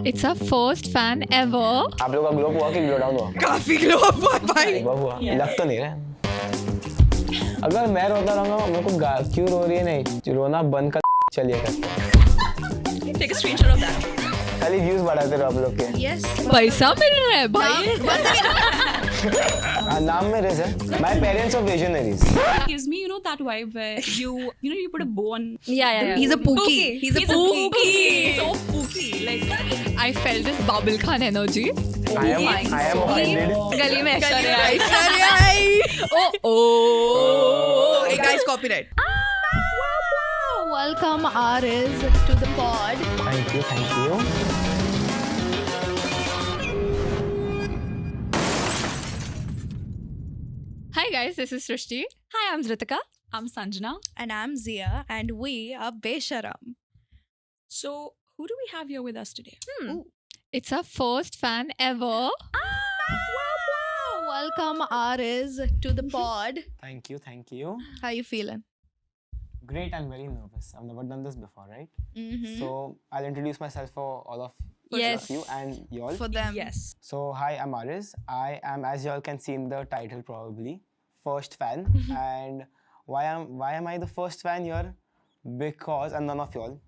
It's our first fan ever. आप लोग का ग्लो हुआ कि ग्लो डाउन हुआ? काफी ग्लो अप हुआ भाई। हुआ लग तो नहीं रहा। अगर मैं रोता रहूंगा मेरे को क्यों रो रही है? नहीं रोना बंद कर चलिए करते। Take a screenshot of that. खाली व्यूज बढ़ाते रहो आप लोग के। Yes. पैसा मिल रहा है भाई। नाम में रिज है। My parents are visionaries. Gives me, that vibe where you put a bow on. Yeah. He's a pookie. He's a pookie. So pookie. Like, I felt this Babul Khan energy. I am offended. गली में Aishwarya Oh. Hey guys, copyright. Welcome Ariz to the pod. Thank you. Hi guys, this is Srishti. hi, I'm Dhritika. I'm Sanjana. And I'm Zia and we are Besharam. So, who do we have here with us today? It's our first fan ever. Welcome Ariz to the pod. Thank you. How you feeling? Great, I'm very nervous. I've never done this before, right? Mm-hmm. So I'll introduce myself for all of Yes. you and y'all. For them. Yes. So hi, I'm Ariz. I am, as y'all can see in the title probably, first fan. And why am I the first fan here? Because I'm none of y'all.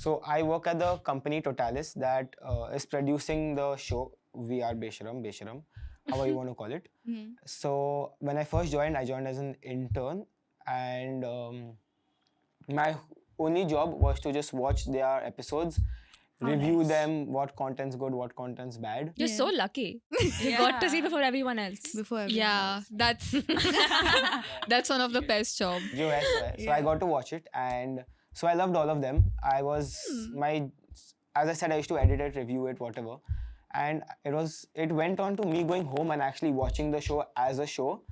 So I work at the company Totalis that is producing the show We Are Besharam, however you want to call it. Mhm. So when I first joined, I joined as an intern, and my only job was to just watch their episodes, review nice. them, what content's good, what content's bad. You're so lucky. You got to see before everyone else. Before everyone Yeah, else. that's one of the best job. So I got to watch it, and so I loved all of them. As I said, I used to edit it, review it, whatever. And it went on to me going home and actually watching the show as a show.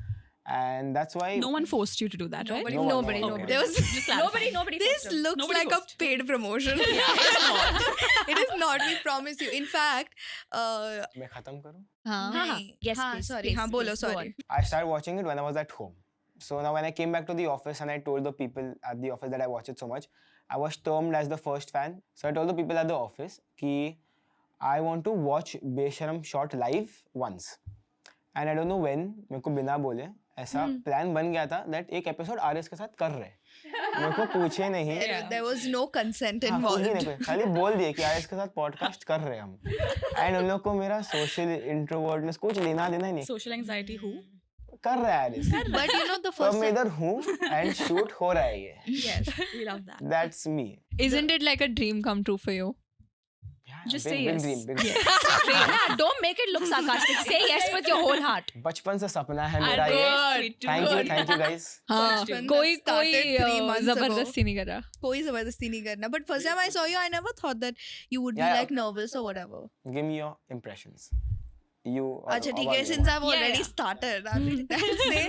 And that's why No one forced you to do that, right? No one. Nobody. Okay. There was Nobody. This forced him. looks Nobody like forced. a paid promotion. It is not. We promise you. In fact, मैं खत्म करूं? हाँ. नहीं. Yes, हाँ, please, sorry. please, हाँ, बोलो, please, go sorry. I started watching it when I was at home. So now when I came back to the office and I told the people at the office that I watched it so much, I was termed as the first fan. So I told the people at the office कि I want to watch Besharam shot live once. And I don't know when, मेरे को बिना बोले ऐसा plan बन गया था that एक एपिसोड आरएस के साथ कर रहे मेरे को पूछे नहीं There was no consent हाँ, कुछ भी involved. नहीं खाली बोल दिए कि आरएस के साथ पॉडकास्ट कर रहे हम एंड उन लोग को मेरा सोशल इंट्रोवर्टनेस कुछ लेना देना ही नहीं Social anxiety, who? कर रहा है RS But you know the तो first मैं इधर हूँ एंड शूट हो रहा है ये Yes, we love that. That's me Isn't it like a dream come true for you? Just say yes. Yeah, don't make it look sarcastic. Say yes with your whole heart. बचपन से सपना है मेरा ये Sweet to thank you guys हाँ. Bachpan कोई that started 3 months ago. जबरदस्ती नहीं कर रहा. कोई ज़बरदस्ती नहीं करना. But first time I saw you, I never thought that you would be Yeah. like nervous or whatever. Give me your impressions you अच्छा ठीक है. Since I've Yeah, already yeah. started, I'll say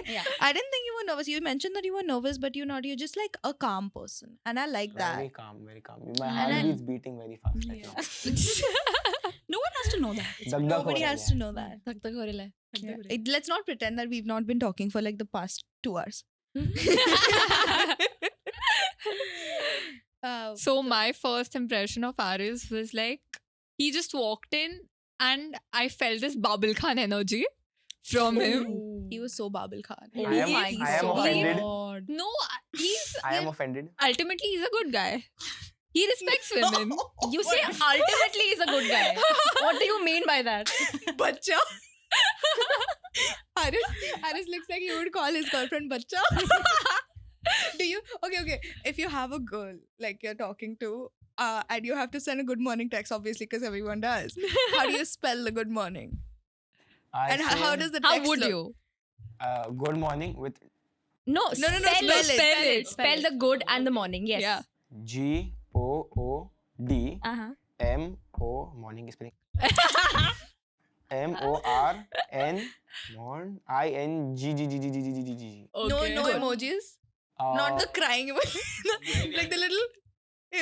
I didn't think you were nervous. You mentioned that you were nervous, but you're not. You're just like a calm person, and I like very that. calm my heart beats beating very fast right now No one has to know that. दग-दग हो Nobody रही has है to know that. तक तक हो रहा है. Let's not pretend that we've not been talking for like the past 2 hours. So my first impression of Ariz was like he just walked in and I felt this Babul Khan energy from him. He was so Babul Khan. I am offended No, he's I am offended ultimately he's a good guy. He respects women. You say ultimately he's a good guy. What do you mean by that? Bacha. Aris looks like he would call his girlfriend Bacha. Do you? Okay. If you have a girl like you're talking to, and you have to send a good morning text, obviously, because everyone does. How do you spell the good morning? And how does the How text would look? you? good morning with No, No, spell it. spell Spell it. the good and the morning. Yes. Yeah. GOOD Uh-huh. MO morning is spelling MORN INGGGGGGG. No good. emojis. Not the crying emoji. Like the little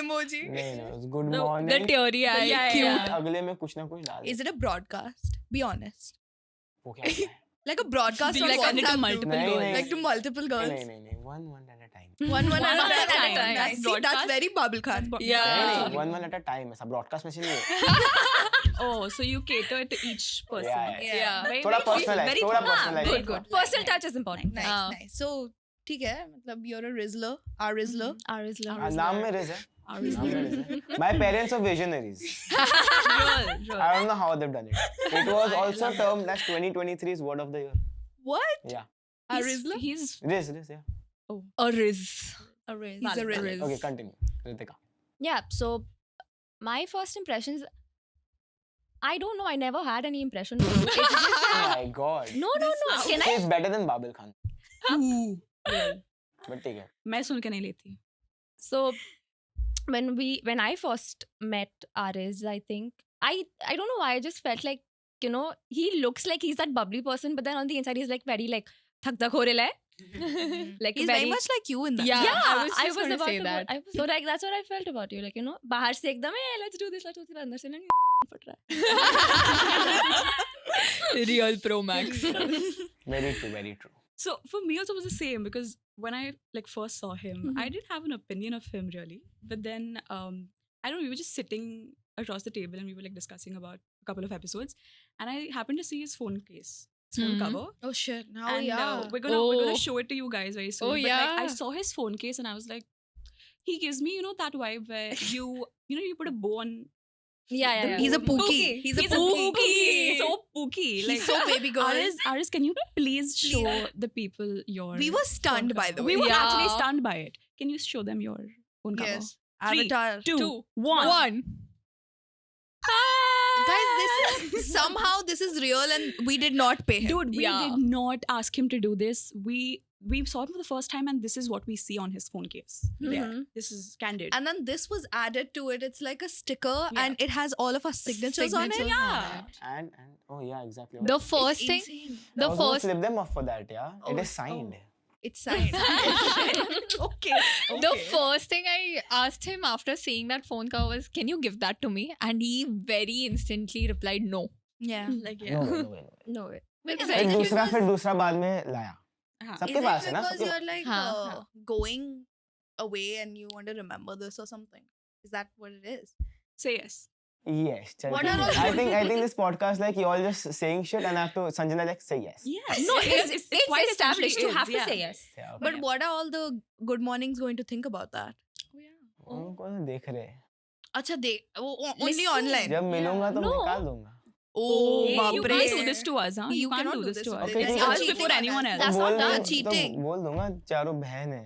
emoji. नहीं it's good The morning teary eye, Yeah, cute. yeah. अगले में कुछ ना कुछ डाल Is it a broadcast? Be honest. वो क्या होता है Like a broadcast Be on like send it to WhatsApp multiple group. girls. Like to multiple girls. नहीं, one at a time. One One at a time. time. That's See, that's broadcast. very Babul Khan. Yeah. One at a time. ऐसा broadcast में नहीं है. Oh, so you cater to each person. Yeah. Yeah. Very, थोड़ा very, personalize, very थोड़ा cool. personalize. Good, good. Personal touch is important. Nice, हाँ. nice. So, ठीक है, मतलब you're a Rizzler, our Rizzler. Ours love. नाम में ridge है. नाम में रिज है. My parents are visionaries. Real. I don't know how they've done it. It was also termed as 2023's word of the year. What? Yeah. Our He's- Rizzler? He's Riz, yeah. A Riz. A Riz. He's a Riz. Riz. Okay, continue. Ritika. Yeah. So, my first impressions. I don't know. I never had any impression. It's just Oh my God. no. Can I? She is better than Babel Khan. real. But ठीक है. मैं सुन के नहीं लेती. So, when I first met Ariz, I think I don't know why I just felt like, you know, he looks like he's that bubbly person, but then on the inside he's like very like thak ho rela hai. Like He's very much like you in that. Yeah. Yeah, I was just gonna about say to that. so like that's what I felt about you, like, you know, बाहर से एकदम let's do this, अंदर से नहीं फट रहा है. Real Pro Max. Very true, very true. So for me also was the same because when I like first saw him, I didn't have an opinion of him really. But then I don't know, we were just sitting across the table and we were like discussing about a couple of episodes, and I happened to see his phone case, his phone Mhm. cover. Oh shit. Now And yeah. we're gonna Oh. show it to you guys very soon. Oh, But like I yeah. saw his phone case and I was like, he gives me, you know, that vibe where you put a bow on. Yeah. He's a pookie. He's a pookie. So pookie. He's so baby girl. Aris, can you please show the people your? We were stunned, by the way. We were Yeah. actually stunned by it. Can you show them your phone cover? Yes. 3, Avatar. 2, 1. One. Guys, this is somehow this is real and we did not pay him. Dude, we Yeah. did not ask him to do this. We saw him for the first time, and this is what we see on his phone case. Yeah, Mhm. this is candid. And then this was added to it. It's like a sticker Yeah. and it has all of our signatures on it. Signatures on Yeah. it. And oh yeah, exactly. The It's first thing, insane. the I was gonna first, flip them off for that, yeah. Oh, It is signed. It's signed. okay. the first thing I asked him after seeing that phone cover was, "Can you give that to me?" And he very instantly replied, "No." Yeah. Like No yeah. way, no way, no way. No way. But is फिर it दूसरा because- फिर दूसरा बाद में लाया. हाँ. सबके Is pass it है ना? because सबके you're like हाँ. going away and you want to remember this or something? Is that what it is? Say yes. Yes. चल What ठीक are है. all I think this podcast like you all just saying shit and I have to Sanjana like say yes. Yes. No, Yes, it's quite established. essentially You have is, to yeah. say yes. Yeah, okay. But what are all the good mornings going to think about that? Oh, yeah. उनको तो देख रहे हैं. Acha, they only Listen. online. जब मिलूंगा तो No. निकाल दूंगा. Oh, Hey, you बाप रे. can't do this to us, huh? You can't cannot do this to us. Okay, This ठीक is है. us Cheating before on anyone us. else. That's बोल not दूंगा- done. Cheating. तो बोल दूंगा चारों बहन है.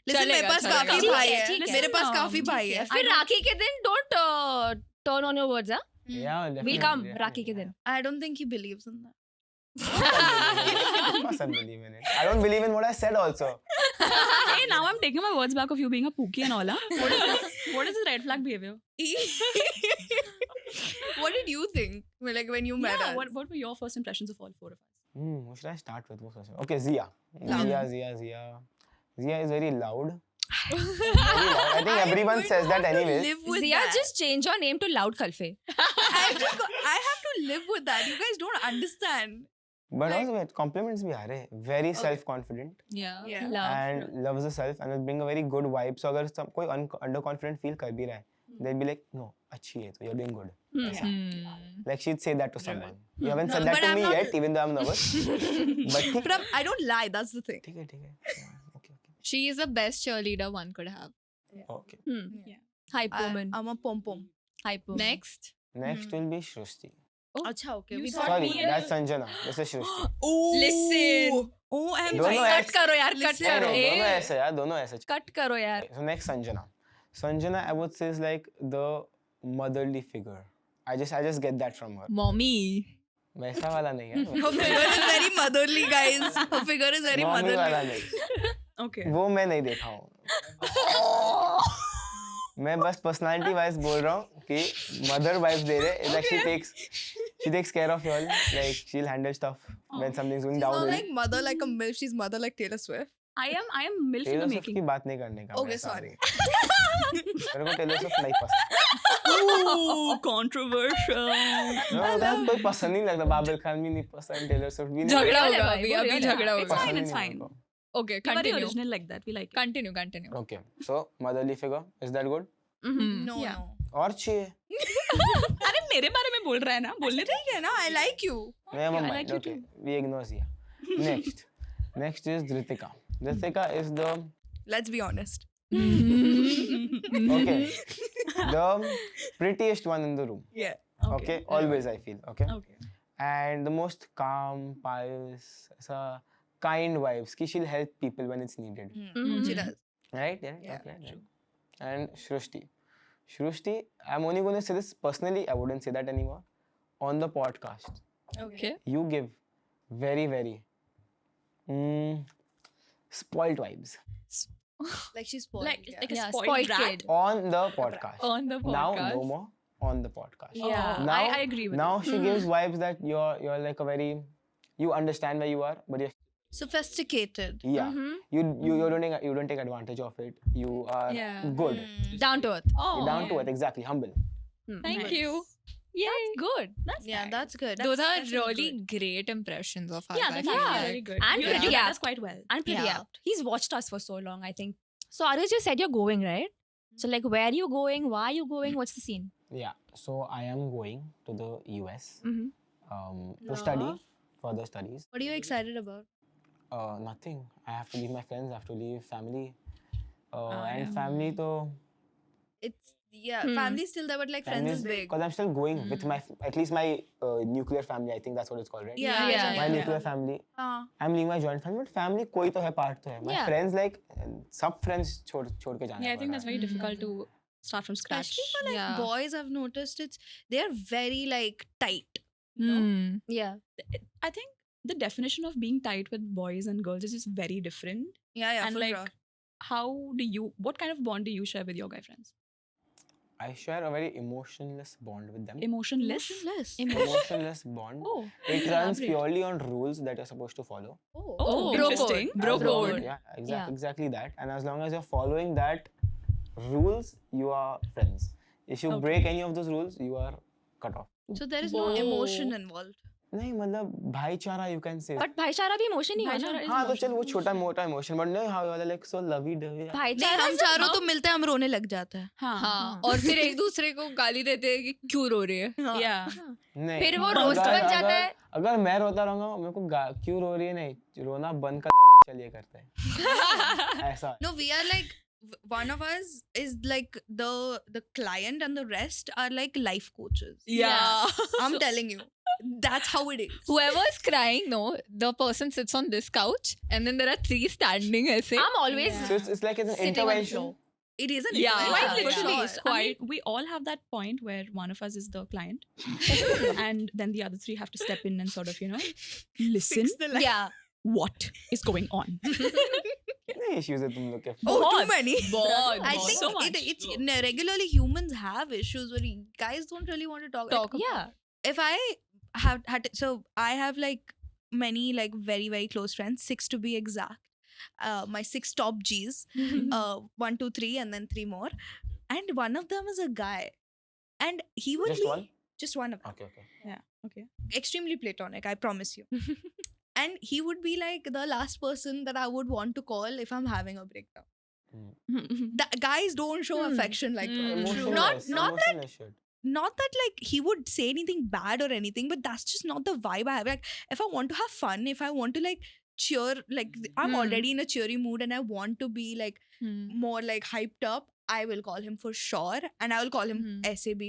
Listen, मेरे चलेगा, पास चलेगा. काफी ठीक भाई है, है. ठीक है. मेरे पास Listen, काफी भाई ठीक है. है. फिर राखी के दिन don't turn on your words, huh? Yeah, definitely. We'll come definitely. राखी के दिन. I don't think he believes in that. Of course I believe in it. I don't believe in what I said also. Hey, now I'm taking my words back of you being a pookie and all, huh? What is this? What is this red flag behavior? What did you think when you met Yeah, us? what were your first impressions of all four of us? What should I start with? Okay, Zia. Loud. Zia is very loud. Very loud. I think everyone says that anyways. Live with Zia, that. just change your name to Loud Khalfe. I have to live with that. You guys don't understand. But also compliments भी आ रहे हैं. Very self-confident Yeah. Yeah. Love. and loves the self and will bring a very good vibe. So अगर कोई underconfident feel कर भी रहा है, they'll be like, no, अच्छी है, so you're doing good. ऐसा. Like she'd say that to someone. You haven't said that But to I'm me not- yet, even though I'm nervous. But ठीक But I don't lie. That's the thing. ठीक है. Yeah, okay. She is the best cheerleader one could have. Okay. Hype woman. I'm a pom pom. Hype woman. Next. Next will be Shrusti. Acha, okay. You We saw thought Sorry, me and- that's Sanjana. This is Shrusti. Listen. OMG. दोनों Cut ऐसे- करो यार, cut Listen. करो. दोनों ऐसे यार, दोनों ऐसे. Cut करो यार. So next Sanjana. Sanjana, I would say is like the motherly figure. I just get that from her. Mommy. वैसा वाला नहीं है. Her figure is very motherly, guys. Her figure is very Mommy वाला motherly. नहीं. Okay. वो मैं नहीं देखा हूँ. मैं बस personality wise बोल रहा हूँ कि mother vibes दे रहे. It's like she takes care of you all. Like she'll handle stuff when something's going She's not downhill. like mother like a MILF. She's mother like Taylor Swift. I am MILF in Taylor the Swift making. की बात नहीं करने का. Okay, मैं sorry. मेरे को Taylor Swift नहीं पसंद. Ooh, controversial. No, कोई पसंद नहीं लगता. बाबुल खान भी नहीं पसंद, टेलर स्विफ्ट भी नहीं. झगड़ा बोले होगा भाई, अभी बोले अभी ना. झगड़ा It's होगा. fine, पसंद it's नहीं fine. मेरे को. Okay, You're very continue. original like that. We like it. Continue. Okay, so motherly figure, is that good? No, Yeah. no. और चाहिए? अरे मेरे बारे में बोल रहा है ना, बोलने दे. ठीक है ना, I like you. Never I mind. like you Okay, too. we ignore Zia. Next is Dhritika. Dhritika is the Let's be honest. okay, the prettiest one in the room. Yeah. Okay, always I feel. Okay, Okay. and the most calm, pious, kind vibes. Ki she'll help people when it's needed. She does. Right? Yeah. Yeah, Okay. Right. And Shrushti, I'm only going to say this personally. I wouldn't say that anymore. On the podcast, Okay. you give very, very spoiled vibes Like she's spoiled. Like yeah. like a Yeah, spoiled spoiled brat. kid. on the podcast. On the Now, podcast. no more on the podcast. Yeah, Now, I agree with now you. she gives vibes that you're like a very, you understand where you are, but you're Sophisticated. yeah, you don't take advantage of it. You are Yeah. good. Down to earth. Oh, You're down to earth, exactly, humble. Thank Nice. you. That's good. That's Yeah, nice. that's good. Those are that's really great impressions of us. Yeah, I that's feel actually like. very good. And you pretty get apt. us quite well. And pretty Yeah. apt. He's watched us for so long, I think. So Arish, you said you're going, right? So like, where are you going? Why are you going? What's the scene? Yeah, so I am going to the US Mm-hmm. to study further studies. What are you excited about? Nothing. I have to leave my friends. I have to leave family. yeah. And family to It's yeah, Hmm. family's still there, but like friends is big. because I'm still going with my at least my nuclear family. I think that's what it's called, right? Yeah, Yeah. My yeah. nuclear family. हाँ. I'm leaving my joint family, but family कोई तो है part तो है. My Yeah. friends like सब friends छोड़ के जाना Yeah, I पड़ think रहा that's है. very difficult to start from scratch. Especially for like Yeah. boys, I've noticed they're very like tight. Hmm. Yeah. I think the definition of being tight with boys and girls is just very different. Yeah, and for like, sure. what kind of bond do you share with your guy friends? I share a very emotionless bond with them. Emotionless? Emotionless bond. Oh, It runs elaborate. purely on rules that you're supposed to follow. Oh, Bro code. interesting. Bro As long- code. Yeah, Yeah. exactly that. And as long as you're following that rules, you are friends. If you break any of those rules, you are cut off. So there is no emotion involved. नहीं मतलब भाईचारा you can say. But भाईचारा भी emotion ही है भाईचारा ना. is हाँ तो emotion. चल वो छोटा मोटा emotion but नहीं how you're like so lovey dovey. नहीं, भाईचारा हम is a- चारों तो मिलते हैं, हम रोने लग जाते हैं. हाँ. और फिर एक दूसरे को गाली देते हैं कि क्यों रो रही है. Yeah. नहीं. फिर वो अगर- roast बन जाता अगर- है. अगर मैं रोता रहूंगा मेरे को क्यों रो रही है नहीं रोना बंद कर दो चलिए करते हैं ऐसा. No, we are like one of us is like the client and the rest are like life coaches. Yeah. I'm telling you, that's how it is. Whoever is crying, no, the person sits on this couch and then there are three standing ऐसे. I'm always So it's like it's an sitting on the intervention. floor. It is an Yeah. intervention, Quite for literally. sure. So, I Quite. mean, we all have that point where one of us is the client, and then the other three have to step in and sort of, listen. Fix the life. Yeah. What is going on? कितने issues है तुम लोग के? Oh, too बहुत, many. बहुत, I बहुत. think So much. it's regularly humans have issues where guys don't really want to talk. Talk Like, Yeah. if I have had so I have like many like very very close friends, 6 to be exact. My 6 top G's, 1, 2, 3, and then 3 more, and one of them is a guy, and he would Just be one? just one of them, Okay. Okay. extremely platonic, I promise you. And he would be like the last person that I would want to call if I'm having a breakdown. Guys don't show affection like that. Emotionless, Not emotionless shit. not that like he would say anything bad or anything, but that's just not the vibe I have. Like if I want to have fun, if I want to like cheer, like I'm already in a cheery mood and I want to be like more like hyped up, I will call him for sure, and I will call him SAB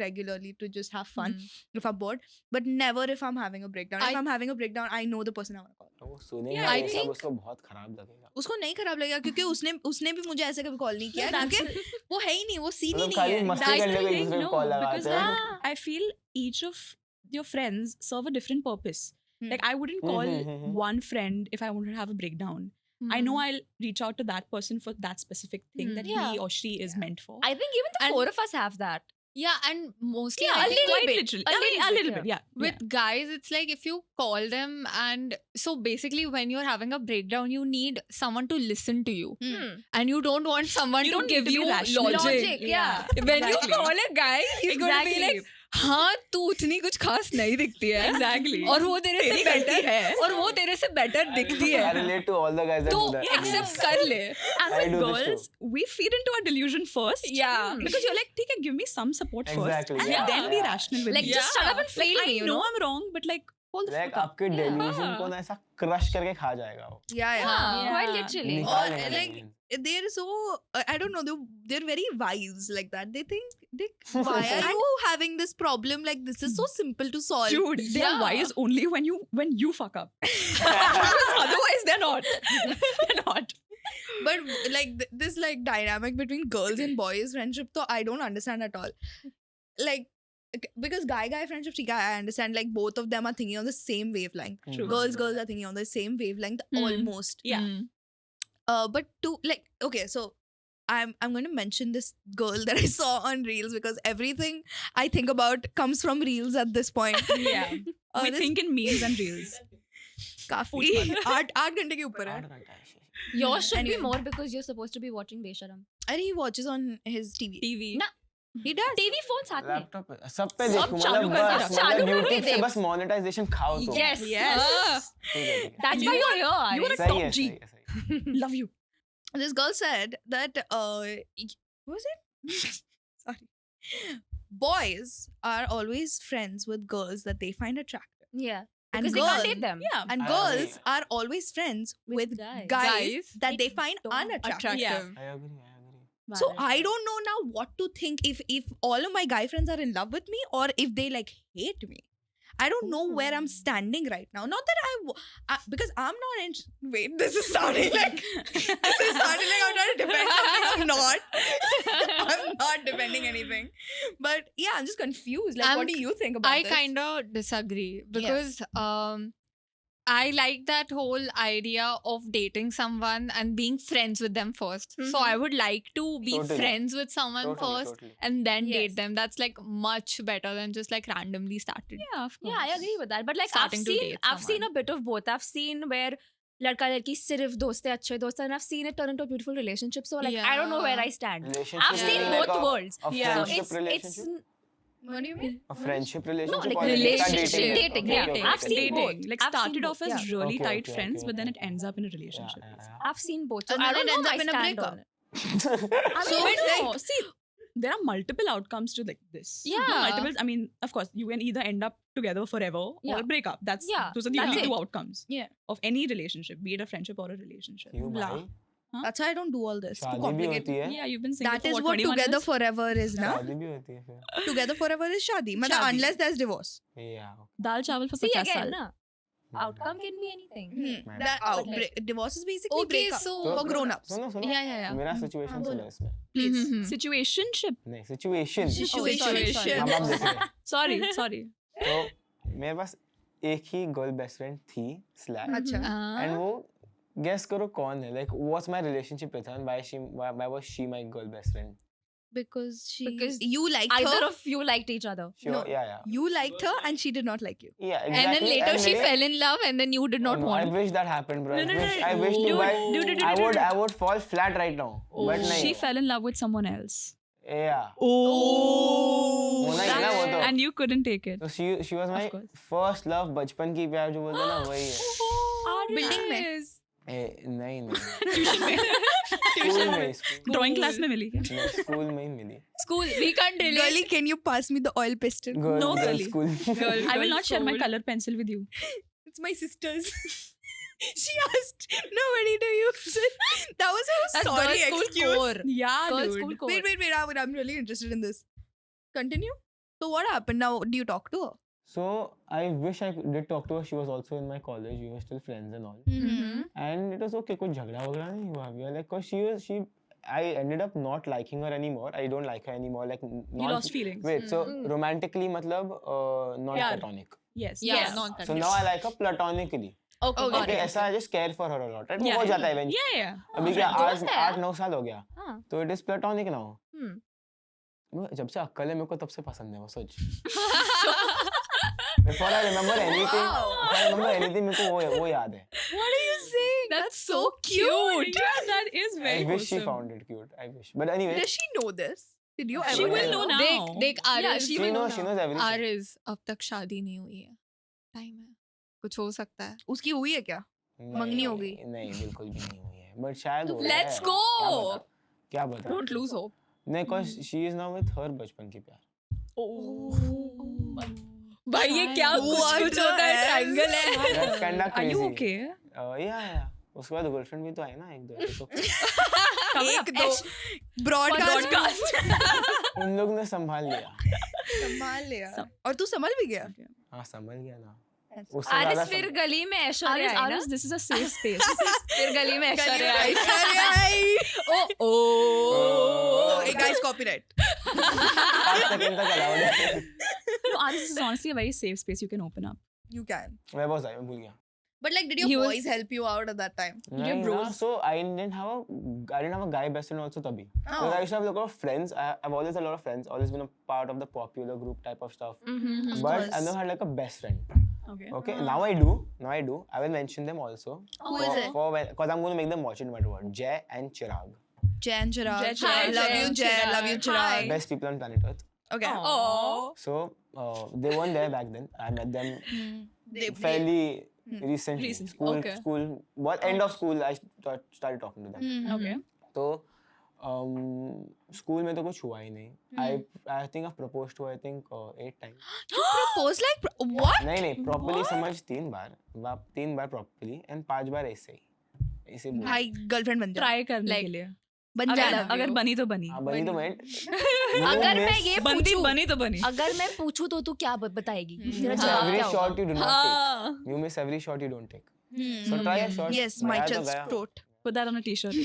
regularly to just have fun if I'm bored, but never if I'm having a breakdown. If I'm having a breakdown, I know the person I want to call. तो वो सुनेगा I ये सब think- उसको बहुत खराब लगेगा. उसको नहीं खराब लगेगा क्योंकि उसने भी मुझे ऐसे कभी कॉल नहीं किया क्योंकि वो है ही नहीं, वो सीन ही मतलब नहीं खाली है. मस्ती करने को एक Thing, दूसरे को no, कॉल because लगाते हैं. I feel each of your friends serve a different purpose. Like I wouldn't call one friend if I wanted to have a breakdown. I know I'll reach out to that person for that specific thing that Yeah. he or she is meant for. I think even the And- four of us have that. Yeah, and mostly Yeah, I think quite with- literally. A little bit, yeah. with guys, it's like if you call them, and so basically when you're having a breakdown, you need someone to listen to you, and you don't want someone You to don't need give to be you rational. logic. yeah. When you Exactly. call a guy, he's going to be like, हाँ तू उतनी कुछ खास नहीं दिखती है Exactly. और वो तेरे से बेटर है और वो तेरे से बेटर दिखती I है relate to all the guys that तो do that. एक्सेप्ट कर ले And I with do this girls, we feed into our delusion first. Yeah. Because you're like, okay, give me some support Exactly, first. And yeah. then be rational with Like, me. just shut up and fail I me, you know know? I'm wrong, but like, hold the Like fuck up. आपके delusion को ना ऐसा crush करके खा जाएगा वो. Yeah, yeah. हाँ, Yeah. quite literally. निकाल Or, लेगा like, delusion. they're so I don't know, they're very wise like that. They think why are you having this problem? Like, this is so simple to solve. Dude, they are Yeah. wise only when you fuck up. Otherwise, they're not. They're not. But like this like dynamic between girls and boys friendship, though I don't understand at all. Like, because guy friendship, I understand. Like, both of them are thinking on the same wavelength. True. Girls are thinking on the same wavelength almost. Yeah. But to like, okay, so I'm going to mention this girl that I saw on Reels because everything I think about comes from Reels at this point. Yeah. We this think in memes and reels. काफी 8 घंटे के ऊपर है. 8 घंटा है. Yours should Anyway. be more because you're supposed to be watching Besharam. And he watches on his TV. TV. ना He does. TV phone साथ में. लैपटॉप पे सब पे सब देखूं चालू मतलब करके बस रख। चालू मतलब करके YouTube से देख। बस मोनेटाइजेशन खाओ तो Yes. Yes. ठीक है ठीक है That's why you're here. You are a सही top है G. सही है सही है. Love you. This girl said that what was it? Sorry. Boys are always friends with girls that they find attractive. Yeah. And Because they can't girls, date them. Yeah. and I girls agree. are always friends with guys. guys that they They find don't unattractive. Yeah. I agree. So I don't know now what to think if all of my guy friends are in love with me or if they like hate me. I don't know where I'm standing right now. Not that because I'm not in. Wait, this is sounding like I'm trying to defend something. I'm not. I'm not defending anything. But yeah, I'm just confused. Like, what do you think about I this? kind of disagree because I like that whole idea of dating someone and being friends with them 1st. So I would like to be Totally. friends with someone Totally, first totally. and then Yes. date them. That's like much better than just like randomly started. Yeah, of course. Yeah, I agree with that. But like Starting to date I've seen a bit of both. I've seen where लड़का लड़की सिर्फ दोस्त है अच्छे दोस्त हैं, and I've seen it turn into a beautiful relationship. So like I don't know where I stand. Relationship I've seen meaning both like worlds. A Yeah. So friendship it's relationship. What do you mean? A friendship No, relationship. like or relationship. dating. Dating, Okay, yeah. okay, I've okay, seen okay. both. Dating. Like I've seen started both, off as yeah. really Okay, tight okay, friends, okay, but then okay. it ends up in a Yeah, relationship. yeah, I've seen both. So And I then don't it know ends my up in a stand breakup. on it. yeah. I So mean, it's no, like- See, there are multiple outcomes to like this. Yeah. Multiple. I mean, of course, you can either end up together forever Yeah. or break up. Those are the that's only it. two outcomes. Yeah. Of any relationship, be it a friendship or a relationship. You Blah. भाई That's why I don't do all this. Too शादी भी complicated. होती है. Yeah, you've been single That for is what, what 21 together years? forever is, na? शादी भी होती है फिर. Together forever is shadi. Matlab, Shadi. unless there's divorce. Yeah. Dal chawal for See 50 again, saal. na? Outcome can be anything. My That bad. divorce is basically Okay, breakup so- for grown-ups. सुनो Yeah. मेरा situation सुनो इसमें. Please. Situationship. नहीं situation. Situation. हम आप देख रहे हैं. Sorry. तो मेरे पास एक ही गर्ल बेस्ट फ्रेंड थी स्लैश अच्छा. एंड वो गेस करो कौन है. Like what's my relationship with her and why was she my girl best friend. Because Because you liked Either her. of you liked each other. No. Yeah. You liked her and she did not like you. Yeah, And exactly. then later she maybe- fell in love and then you did not Oh, no, I want. wish that happened, bro. No, I wish to buy. dude. I would fall flat right now. But She नहीं. fell in love with someone else. Yeah. Oh. होना ही है ना वो तो. And you couldn't take it. So she was my Of course. first love. बचपन की प्यार जो बोलते हैं ना वही है. Building में. नहीं. स्कूल में. Drawing class में मिली क्या? नहीं, स्कूल में ही मिली. School, we can't relate. Girlie, can you pass me the oil pistol? Girl, No, girl girly. school. I will not share my School. color pencil with you. It's my sister's. She asked nobody to use it. That was her That's sorry girls' school excuse. core. Yeah, Girls' dude. school core. Wait. I'm really interested in this. Continue. So what happened now? Do you talk to her? So I wish I did talk to her. She was also in my college. We were still friends and all. Mm-hmm. And it was okay. कोई झगड़ा वगड़ा नहीं हुआ. We were like, cause she. I ended up not liking her anymore. I don't like her anymore. Like You lost feelings. Wait, so romantically, matlab non-platonic. Yes. Yeah, yes. not So now I like her platonically. Okay, got Okay, it. ऐसा I just care for her a lot. Right? Yeah, हो जाता है eventually. Yeah. अभी क्या दोस्त है यार। 8-9 साल हो गया. हाँ. तो it is platonic now. Hmm. जब से अक्कल है मेरे को तब से पसंद है वो, सोच. Before I remember anything, मेरे को वो याद है. What are you saying? That's so cute. Yeah, that is I very wish she wholesome. found it cute. I wish. But anyway, Does she know this? Did you ever She will tell know her? now. देख Aaris, she knows everything. Aaris अब तक शादी नहीं हुई है. Time है. कुछ हो सकता है. उसकी हुई है क्या? मंगनी हो गई? नहीं, बिल्कुल भी नहीं हुई है. But शायद हो Let's जाए. go. क्या पता? Don't lose hope. नहीं, cause she is now with her बचपन की प्यार. भाई ये क्या What कुछ the होता है, hell? ट्रायंगल है. That's kinda Are you crazy. okay? Yeah. उसके बाद गर्लफ्रेंड भी तो आई ना एक दो. तो एक दो ब्रॉडकास्ट उन लोग ने संभाल लिया. संभाल लिया. और तू संभाल भी गया? हाँ, संभल गया ना. आरिस फिर गली में ऐश्वर्या Aris, आई ना. Aris, this is a safe space. फिर गली में ऐश्वर्या आई. Oh. Hey guys, copyright. 5 second तक अलाउड है. No, Aris is honestly a very safe space you can open up. You can. मैं बहुत मैं भूल गया. But like, did He your was- boys help you out at that time? नहीं ना, so I didn't have a guy best friend also तभी. Because I used to have a lot of friends. I've always had a lot of friends. Always been a part of the popular group type of stuff. Of But course. I never had like a best friend. Okay. Okay, now I do. I will mention them also. Who is it? Because I'm going to make them watch it no matter what. Jay and Chirag. Jay and Chirag. Jay, Chirag. Love Jay you, and Jay. Chirag. Love you, Hi. Chirag. Best people on planet Earth. Okay. Oh. So they weren't there back then. I met them They- fairly recently. Recent. Okay. End of school, I started talking to them. Mhm. Okay. तो school में तो कुछ हुआ ही नहीं. I think I've proposed to her, I think 8 times. Propose like what? नहीं properly समझ 3 बार properly and 5 बार ऐसे ही बोला. भाई गर्लफ्रेंड बन जा. Try करने Like- के लिए. बन जा. अगर बनी तो बनी. हाँ, बनी तो मैं अगर मैं ये बनती पूछूं, बनी तो बनी. अगर मैं पूछूं तो तू क्या बताएगी? तेरा miss जवाब every क्या होगा? shot you do not हाँ. take. You miss every shot you don't take. Hmm. So try a shot. Yes, गया my तो chest गया. throat. Put that on a t-shirt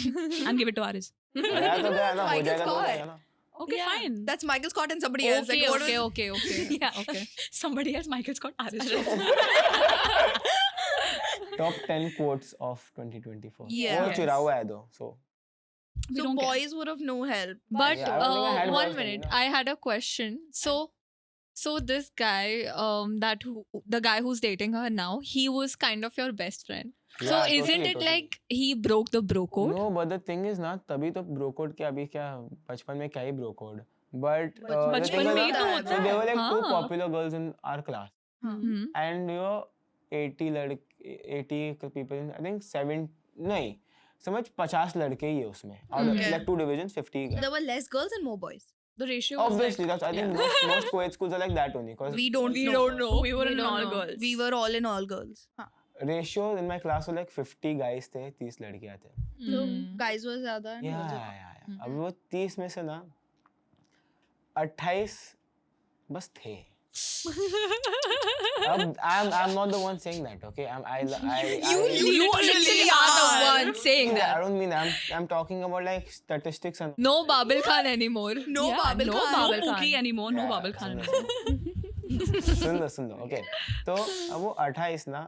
and give it to Aris. गया तो गया ना, हो Michael जाएगा तो हो Scott. जाएगा ना. Okay, fine. That's Michael Scott and somebody else. Okay, Like, what okay, was- okay, okay. Yeah, okay. Somebody else, Michael Scott, Aris. Top 10 quotes of 2024. Yeah. वो Yes. चुरा हुआ है दो. So We So don't care. boys would have no help. But Yeah, I don't think I had one boys minute, then, no. I had a question. So this guy, the guy who's dating her now, he was kind of your best friend. So Yeah, isn't totally, it totally. like he broke the bro code? No, but the thing is ना, तभी तो bro code क्या अभी क्या बचपन में क्या ही bro code. But बचपन में ही तो होता so there were like 2 हाँ. popular girls in our class. Hmm. And 80 people in, I think 7 नहीं समझ 50 लड़के ही है उसमें. Out of Okay. like 2 divisions, 50 guys. There were less girls and more boys. The ratio was Obviously, like, that's I think most co-ed schools are like that only. Cause We don't we know. don't know. We were We in don't all know. girls. We were all in all girls. ratio in my class was like 50 guys थे, 30 लड़कियां थे. So Hmm. guys were ज़्यादा and girls were- Yeah. अब वो 30 में से ना 28 बस थे. I'm not the one saying that, okay? You literally are the are. one saying I that. don't mean I'm talking about like statistics and No Babil Khan anymore. No Yeah, Babil no Khan. Babul Pookie anymore. No Yeah, Babul Khan soon anymore. Low soon low okay. तो अब वो 28 ना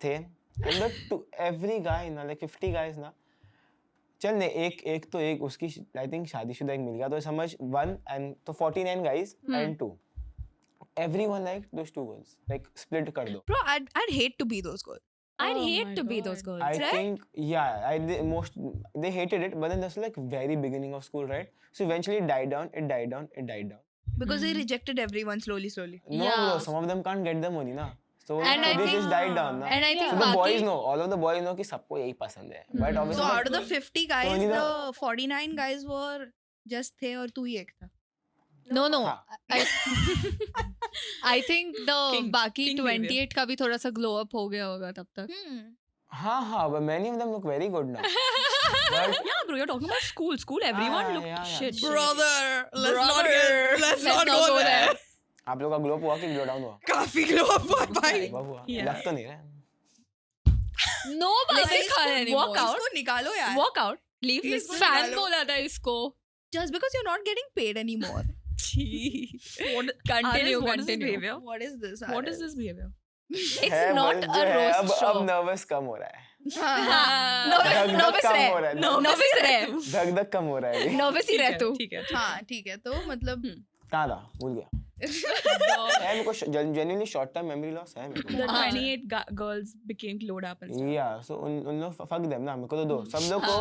थे and the every guy ना like 50 guys ना चल ने एक तो एक उसकी I think शादीशुदा एक मिल गया तो समझ 1 and तो 49 guys and 2. Everyone liked those 2 girls. Like split कर दो. Bro, I'd hate to be those girls. I'd Oh hate my to be God. those girls. I right? think they hated it, but then that's like very beginning of school, right? So eventually it died down. Because they rejected everyone slowly. No, Yeah. bro, some of them can't get the money, na. So And I they think- just died down, na. And I think So the boys बाकी know, all of the boys know कि सबको यही पसंद है. But obviously, So out of the 50 guys, only the the- 49 guys were just थे और तू ही एक था. no. हाँ. I think the King- बाकी king 28 का भी थोड़ा सा glow up हो गया होगा तब तक. हाँ, but many of them look very good now. But Yeah, bro, you're talking about school. School, everyone looked yeah. shit. Brother, let's Brother, let's let's not not go go there. आप लोग का glow up हुआ कि glow down हुआ? काफी glow up हुआ भाई. हुआ. Yeah. लग तो नहीं रहा. No Babil Khan anymore. walk out. इसको निकालो यार. Walk out. Leave this. इसको Fan निकालो. बोला था इसको. Just because you're not getting paid anymore. What, Continue, Aris, what is this continue. behavior? What is this? What is Aris? this behavior? It's है, not बस a जो है, roast अब show. nervous कम हो रहा है. Novice कम रहे. हो रहा है Novice रहे. धक धक कम हो रहा है अभी। Novice ही रह तू. ठीक है हाँ ठीक है, तो मतलब कहाँ था भूल गया है मेरे को genuinely short term memory loss है मेरे को the 28 girls became glowed up and stuff. या सो उन लोग fuck them ना, मेरे को तो दो, सब लोग को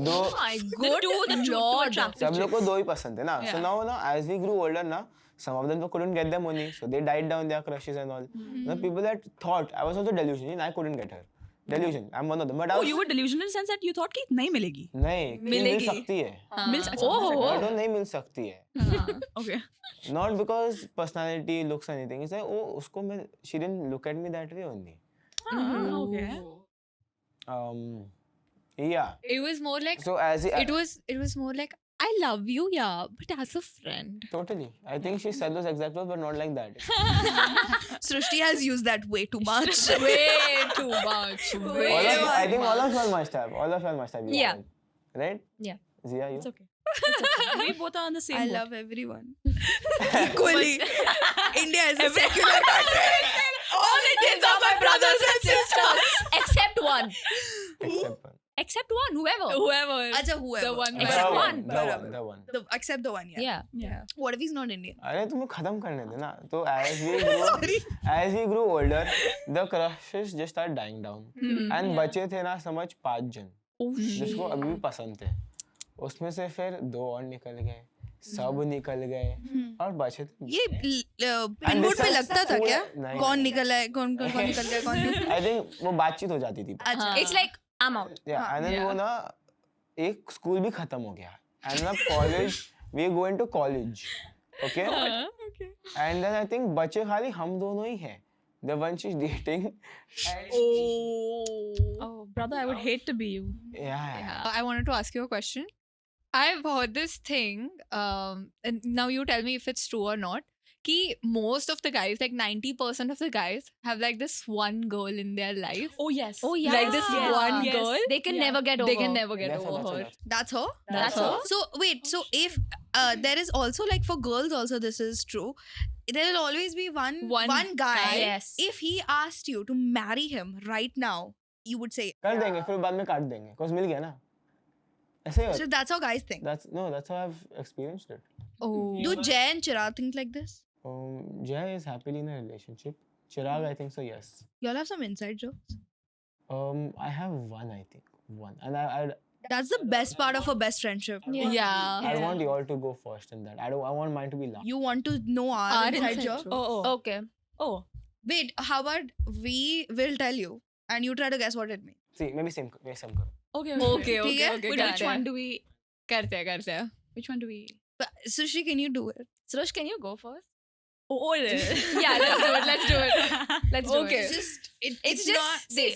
दो, My The two Lord. attractive सब लोग को chicks. दो ही पसंद है ना. So Yeah. now as we grew older ना, some of them couldn't get their money, so they died down their crushes and all. The people that thought I was also delusional, I couldn't get her. Delusion, I'm one of them. But I Oh, was you were delusional in the sense that you thought कि नहीं मिलेगी. नहीं, कि मिल मिलेगी. सकती है. मिल सकती I don't नहीं मिल सकती है. Okay. Not because personality, looks, anything. It's like oh उसको मैं, she didn't look at me that way only. Okay. Yeah. It was more like So as it was more like I love you, yeah, but as a friend. totally. I think she said those exact words, but not like that. Srishti has used that way too much. Way too much. Way I think all of y'all must have. All of y'all must have. Yeah. Right? Yeah. Zia, you? It's okay. It's okay. We both are on the same I boat. love everyone equally. India is a secular country. All Indians are my brothers and sisters. Except one. Except one. Except one. Whoever. Whoever. Acha, whoever. The one. Except The one. The one. Except the one, yeah. Yeah. Yeah. What if he's not Indian? अरे तुम्हें खत्म करने दे ना. तो as we grew older, the crushes just started dying down. And बचे थे ना समझ 5 जन जिसको अभी भी पसंद थे. उसमें से फिर 2 और निकल गए, सब निकल गए और बचे थे. ये पिनबोर्ड पे लगता था क्या? कौन निकला है, कौन निकल गया, कौन नहीं? I think वो बातचीत हो जाती थी. अच्छा. It's like I'm out. Yeah, and then वो ना एक स्कूल भी खत्म हो गया. And now college, we go into college. Okay? And then I think बचे खाली हम दोनों ही हैं. The one she's dating. Oh, brother, I would hate to be you. Yeah. I wanted to ask you a question. I've heard this thing, and now you tell me if it's true or not. Ki most of the guys, like 90% of the guys, have like this one girl in their life. Oh yes. Oh yeah. Like this one Yes. girl. They can Yeah. never get over. They can never get That's over her, her. that's her. That's her? That's her. So wait, so if there is also like for girls also this is true. There will always be one One guy. guy. Yes. If he asked you to marry him right now, you would say. कर देंगे फिर बाद में काट देंगे. Cause मिल गया ना. ऐसे ही So होता. that's how guys think. That's how I've experienced it. Oh. Do Jay and Chirag think like this? Jay is happily in a relationship. Chirag, I think so. Yes. Y'all have some inside jokes. I have one, I think. One, and I That's the best part of a best friendship. Yeah. I want you all to go first in that. I want mine to be last. You want to know our Our inside inside joke? joke. Oh. Okay. Oh. Wait, how about we will tell you and you try to guess what it means? See, maybe same karo. Okay. Okay. ठीक है? Okay. Wait, करते which हैं. one do we? करते हैं. Which one do we? Sushi, can you do it? Suresh, can you go first? Oh. Yeah, let's do it. Let's do Okay. it. It's just not. see,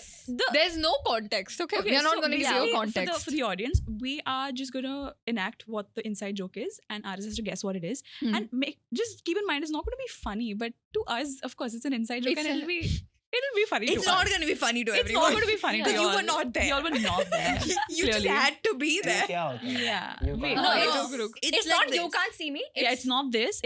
There's no context. Okay. We are not going to give you basically, context. For the audience, we are just gonna enact what the inside joke is, and Aris has to guess what it is. And just keep in mind, it's not going to be funny, but to us, of course, it's an inside joke, It's and it'll be funny. It's to not us. going to be funny to It's everyone. not going to be funny to Because you y'all. were not there. Y'all were not there. You just clearly. had to be ये there. क्या होता है? Yeah. You Wait, can't- No, No, it's, it's not like you this. can't see me. yeah, it's not this.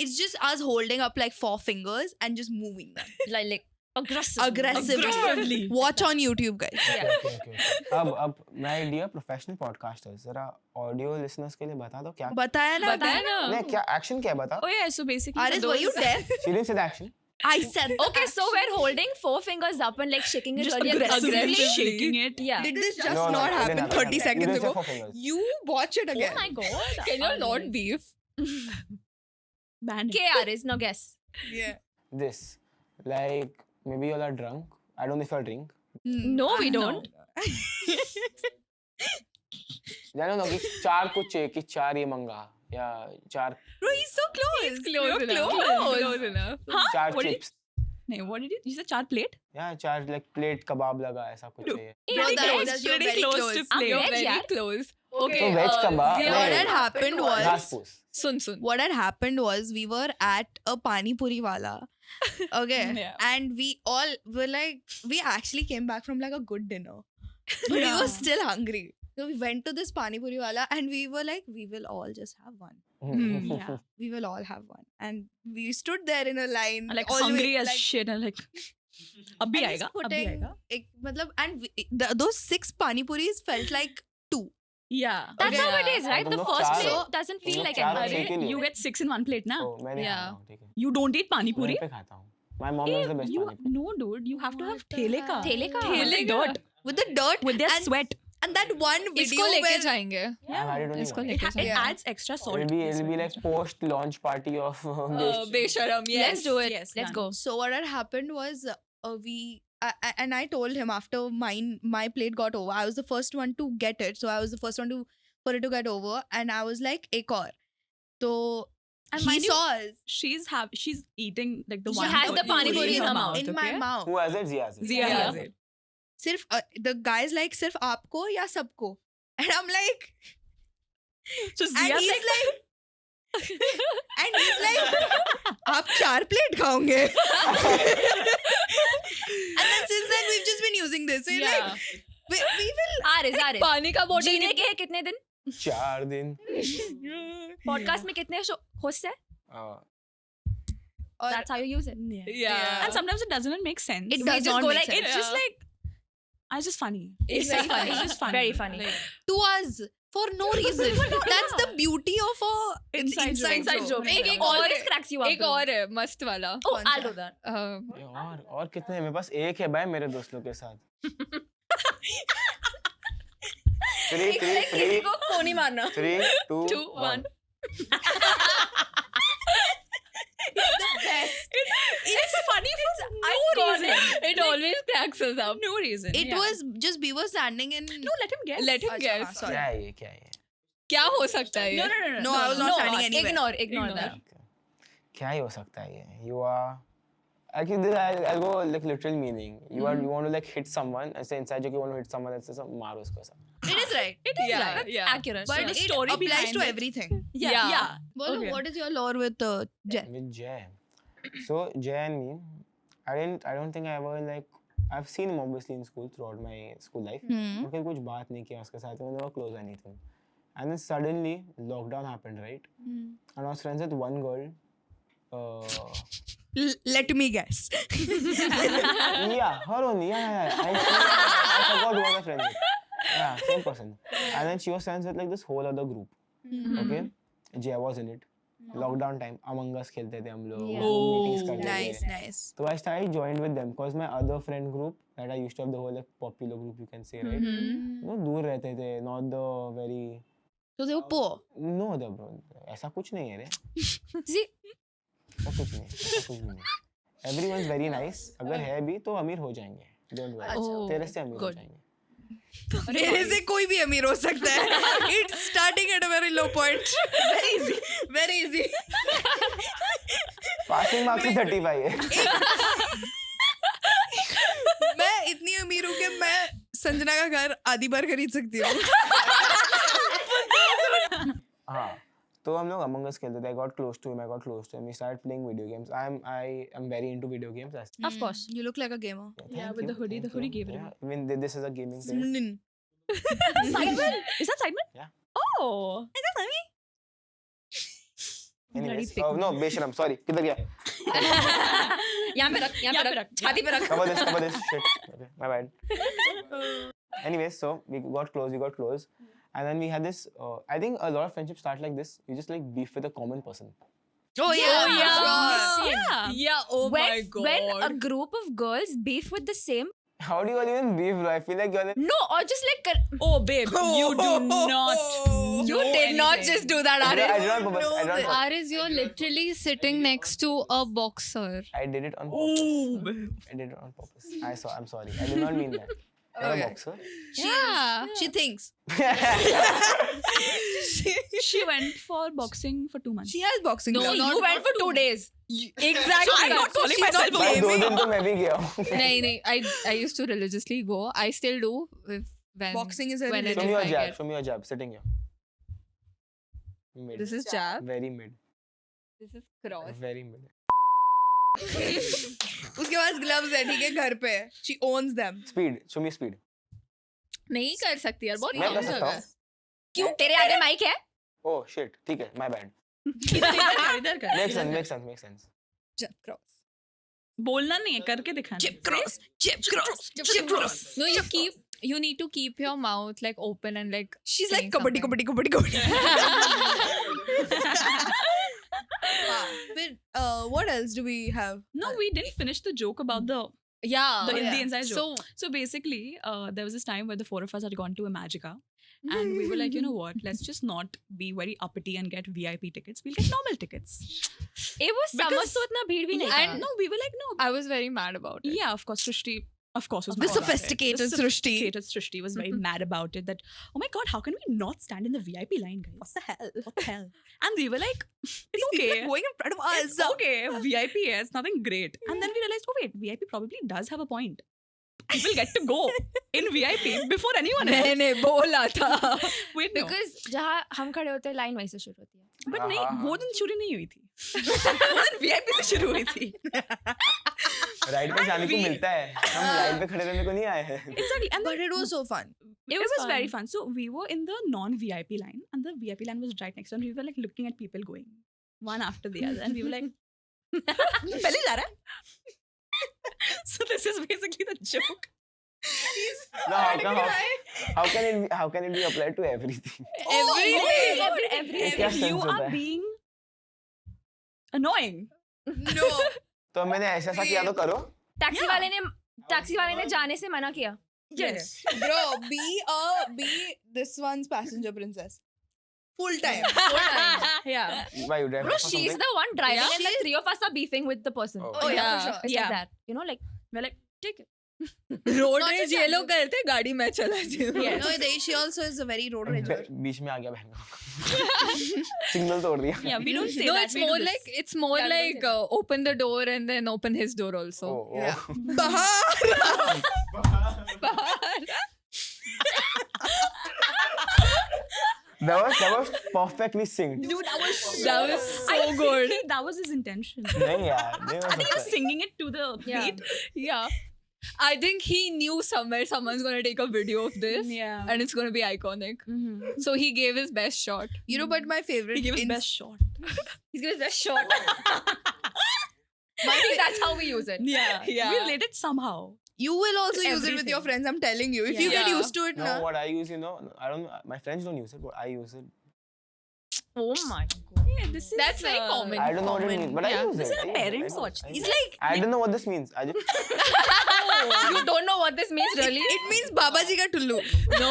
It's just us holding up like 4 fingers and just moving them. like aggressive. Aggressively. Watch on YouTube, guys. Yeah. Okay. अब my dear professional podcasters, जरा audio listeners के लिए बता दो क्या? बताया ना? बताया ना. नहीं क्या action क्या है बता? Oh yeah, so basically, Aris, were you deaf? She didn't say the action. I said that. Okay, so we're holding 4 fingers up and like shaking it just really aggressively aggressively. shaking it. Yeah. Did this just No, not it didn't happen 30 You seconds didn't say ago? 4 fingers. You watch it Oh again. my god. Can you not beef? Banned. Okay, Aris, now guess. Yeah. This, like maybe you all are drunk. I don't know if you all drink. No, we don't. जानो ना कि 4 कुछ है कि 4 ये मंगा या 4 Bro, he's so close. Close enough. Close enough. 4 What did chips. No, what did you said? Char plate? या 4 like plate kebab लगा ऐसा कुछ है. Bro, Pretty that- close, that's- you're pretty very close close. to I'm plate. You're veg, very yaar. close. तो Okay. veg kebab. Zia, what नहीं, had happened was- घास फूस. Sun. What had happened was we were at a pani puri wala. Okay. Yeah. And we all were like, we actually came back from like a good dinner. But we Yeah. were still hungry. So we went to this pani puri wala and we were like, we will all just have one. Yeah. We will all have one. And we stood there in a line. Like always, hungry as like, shit and like अब भी And he's आएगा, अब भी putting आएगा. एक मतलब and those 6 pani puris felt like 2. Yeah. That's how it Yeah. is, right? तुम The लोग first चार plate हो? doesn't तुम feel लोग like चार हो, anything. ठीक ही नहीं You हो। get 6 in one plate, na? Oh, मैं नहीं Yeah. खाता हूँ, ठीक है। You don't eat pani puri? घर पे खाता हूँ। My mom is the best You pani puri. no, dude. You have to have What the thele ka. hell? Thele ka? With the dirt. With the dirt With their and, sweat. and that one video इसको लेके where जाएंगे. I've had it only इसको once. लेके It जाएंगे. Yeah. adds extra salt. It'll be like post launch party of बेशरम. Yes. Let's do it. Yes, Let's done. go. So what had happened was and I told him after my plate got over, I was the first one to get it. So I was the first one for it to get over, and I was like, "Ek aur." So And he mind you, saw us She's eating like the She one. has the pani puri in her mouth. in my okay? mouth. Who has it? Zia has it. Zia Yeah. has it. Sirf the guy's like, "Sirf aapko ya sabko?" And I'm like, So and Zia's he's like, and he's like, "आप 4 plate खाओगे?" And then since then we've just been using this. So you're like, we will. Aris. पानी का bottle जीने के हैं कितने दिन? 4 दिन। Podcast में कितने hosts हैं? और That's how you use it. Yeah. And sometimes it doesn't make sense. It We does just not go make like, sense. It's just Yeah. like, it's just funny. It's very just funny. It's just funny. Very funny. Like, to us for no reason. That's the beauty of a Inside joke. Inside joke. एक It और always है, cracks you up. एक bro. और है मस्त वाला. Oh, कौन I'll सा? do that. और कितने हैं? मेरे पास एक है भाई मेरे दोस्त लोग के साथ। किसी को कोनी मारना. 3, 2, 2, 1. it's funny for no reason. It always cracks us up. No reason. It yeah. was just we were standing in. No, let him guess. Let him अच्छा, guess. हाँ, sorry. क्या है ये? क्या है ये? क्या हो सकता है No, ये? No, I was not standing anywhere. Ignore Ignore. that. क्या ही हो सकता है ये? You are. Actually, I'll go like literal meaning. You want to like hit someone. ऐसे inside joke you want to hit someone. ऐसे सब मारो उसको ऐसा. It is right. It is Yeah, right. yeah. Accurate. But the it story applies behind to it. everything. Yeah. Yeah. Bolo, Okay. what is your lore with Jen? With Jay. So Jay and me, I don't think I ever like. I've seen him obviously in school throughout my school life. Hmm. लेकिन कुछ बात नहीं किया उसके साथ. We never close anything. And then suddenly lockdown happened, right? And I was friends with one girl. Let me guess. Yeah, her only. Yeah. I forgot who I was friends with. Yeah, same person. And then she was friends with like this whole other group. Okay, Jay was in it. Lockdown time, Among Us खेलते थे हम लोग. Yeah. Zoom meetings करते थे. Nice, nice. So I started joined with them because my other friend group that I used to have, the whole like popular group you can say, right? वो दूर रहते थे, not the very. So they were poor. No, the bro. ऐसा कुछ नहीं है रे. See, ऐसा कुछ नहीं. ऐसा कुछ भी नहीं. Everyone's very nice. अगर है भी तो अमीर हो जाएंगे. Don't worry. Oh, तेरे से अमीर हो good. जाएंगे. मेरे से कोई भी अमीर हो सकता है. It's starting at a very low point. Very easy. Very easy. Passing marks से 35 है. मैं इतनी अमीर हूँ कि मैं संजना का घर आधी बार खरीद सकती हूँ. हाँ. तो हम लोग Among Us खेलते थे. I got close to him. We started playing video games. I am very into video games. of course. You look like a gamer. Yeah, with the hoodie. The hoodie gave it away. I mean, this is a gaming thing. Snin. Sideman? Is that Sideman? Yeah. Oh. Anyways, no, Besharam. Sorry. किधर गया? यहाँ पे रख, छाती पे रख. Cover this shit. Okay, my bad. Anyways, so we got close. And then we had this, I think a lot of friendships start like this. You just like beef with a common person. Oh yeah. yeah. Sure. Yeah, oh my god. When a group of girls beef with the same, How do you all even beef, bro? I feel like you're like, no, or just like Oh, babe. You do not. You know did not anything. just do that, I Aris. did not purpose. I did not purpose. Aris, you're literally sitting next to a boxer. I did it on purpose. I did it on purpose. I'm sorry. I did not mean that. You're a boxer. Yeah. She thinks. She went for boxing for 2 months. She has boxing No, gloves. not you went for 2 days. Exactly. I'm not calling she's myself not a भाई 2 blaming. दिन तो मैं भी गया हूँ. नहीं, I used to religiously go. I still do when Boxing is a when religion. Show me your I jab. get- Show me your jab. Sitting here. Mid. This is jab. Very mid. This is cross. Very mid. उसके पास gloves है ठीक है घर पे. She owns them. Speed. Show me speed. नहीं कर सकती यार बहुत मैं कम कर सकता जगह हूँ. है. क्यों? तेरे आगे माइक है? Oh shit. ठीक है. My bad. इधर कर. Makes sense. Jab cross. बोलना नहीं है, करके दिखाना. Chip cross, chip cross, chip cross. No, you need to keep your mouth like open and like. She's like saying kabaddi, something. kabaddi, kabaddi, kabaddi. But what else do we have? No, we didn't finish the joke about the Yeah. the, yeah. the inside joke. So So basically, there was this time where the four of us had gone to a Magica. And we were like, you know what? Let's just not be very uppity and get VIP tickets. We'll get normal tickets. It was summer, Because- so इतना भीड़ भी नहीं and था. No, we were like, no. I was very mad about it. Yeah, of course, Srishti. Of course, was The mad about it. sophisticated The Srishti. sophisticated Srishti was very mad about it. That, oh my god, how can we not stand in the VIP line, guys? What the hell? What the hell? And we were like, it's People okay. are going in front of us. It's okay. VIP is nothing great. And then we realized, oh wait, VIP probably does have a point. People get to go in VIP before anyone else. मैंने बोला था. Wait, no. Because जहाँ हम खड़े होते हैं line वहीं से शुरू होती है. But नहीं, हाँ, वो हाँ। दिन शुरू नहीं हुई थी. वो दिन VIP से शुरू हुई थी. राइड पे जाने को We- मिलता है, हम लाइन पे खड़े रहने को नहीं आए हैं. Exactly. And But it was so fun. it was very fun. So we were in the non-VIP line, and the VIP line was right next to us. And we were like looking at people going one after the other, and we were like, "पहले जा रहा है?" So this is basically the joke. No, how can it be applied to everything? Everything. क्या If sense you होता are है? being annoying, No. तो मैंने ऐसा किया तो करो. टैक्सी वाले ने जाने से मना किया. yes. Bro, be this one's passenger princess. Full time. Yeah. Why you drive Bro, for she's something? the one driving Yeah. and the three of us are beefing with the person. Oh. Oh yeah, Yeah. for sure. It's Yeah. like that. You know, like We're like, take it. Road Not rage just ये लोग करते गाड़ी में चला Yes. No, she also is a very road rager. बीच में आ गया बहन का. सिग्नल तोड़ दिया. Yeah, we don't say No, that. it's we do more this. like it's more Yeah, we don't like say that. open the door and then open his door also. Oh, oh. Yeah. Bahar. That was perfectly synced. Dude, that was That was so I think good. that was his intention. नहीं यार, नहीं हो I think he was सकता. singing it to the Yeah. beat. Yeah. I think he knew somewhere someone's gonna take a video of this Yeah. and it's gonna be iconic. So he gave his best shot. You know, but my favorite. He gave his ins- best shot. he's giving his best shot. I think that's how we use it. Yeah. Yeah. We related somehow. You will also use it with your Everything. friends. I'm telling you. If you get Yeah. used to it, No, na. what I use, I don't. My friends don't use it, but I use it. Oh my god. Yeah, this is That's very common. I don't know what it means, but I Yeah. use This it. is I a use it, parents I know, watch. I It's know. like I don't know what this means. I just You don't know what this means really? it means Baba Ji ka tullu. No, no.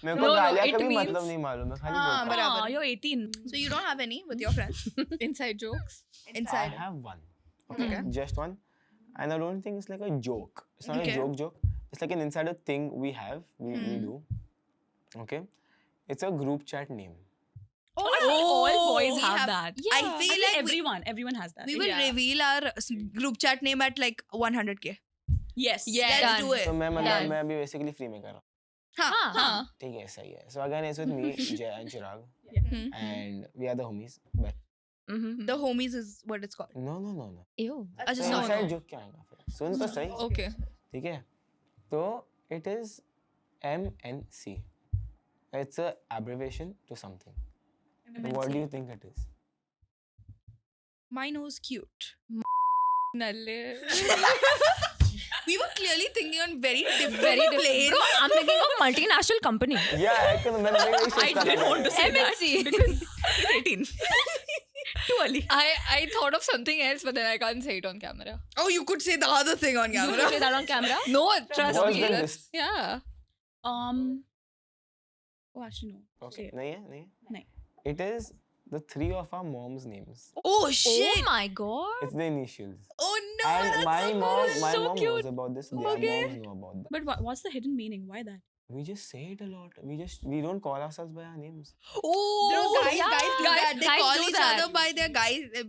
मेरे को No, गालियाँ it कभी means- मतलब नहीं मालूम है खाली हाँ, बोलता हूँ. बराबर. Ah, you're 18. So you don't have any with your friends Inside jokes. I inside. have one. Okay, Okay. just one, and I don't think it's like a joke. It's not Okay. a joke. It's like an insider thing we have. We do. Okay, it's a group chat name. All boys we have have- that. I feel like everyone has that. we will Yeah. reveal our group chat name at like 100K. Yes. Let's done. do it. So मैं मतलब Yes. मैं अभी basically free में कर रहा हूँ. हाँ. Huh. ठीक है सही है. So again it's with me, Jay and Chirag, Hmm. and we are the homies. But Mm-hmm. The homies is what it's called. no. Ew. I just तो know. inside joke क्या आएगा फिर? सुन तो सही. Okay. ठीक है. तो it is MNC. It's a abbreviation to something. What do you think it is? My nose cute. Nalle. We were clearly thinking on very different Very different. planes. Bro, I'm thinking of multinational company. Yeah, I can. I didn't want to say MNC. that because he's 18. Too early. I thought of something else, but then I can't say it on camera. Oh, you could say the other thing on You camera. say that on camera? No, trust Worse me. than that's- this. Yeah. Oh, actually no. Okay. Say it. नहीं है. नहीं. It is the three of our mom's names. Oh Oh shit! my god. It's the initials. Oh no! And that's my so mom, good. my so mom cute. knows about this. Their Okay. moms know about that. But what's the hidden meaning? Why that? We just say it a lot. We don't call ourselves by our names. Oh, guys yeah. do Guys- that. They guys call do each that. other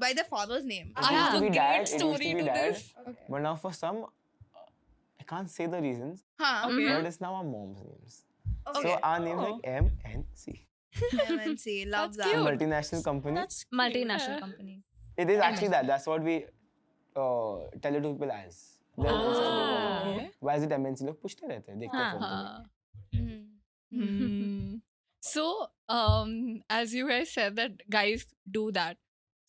by their father's name. It I used have to a be great dad. It used to story be to dad. this. But now for some, I can't say the reasons. Huh. Okay. But it's now our mom's names. Okay. So our names Oh. like MNC. MNC, love That's A that. cute. multinational company. That's Multinational company. It is actually that. That's what we tell it to people as. Then it's like, Ah. Okay. why is it MNC? लोग पूछते रहते हैं, देखते हैं हाँ. phone पे. Huh. Hmm. Hmm. So, as you guys said that guys do that.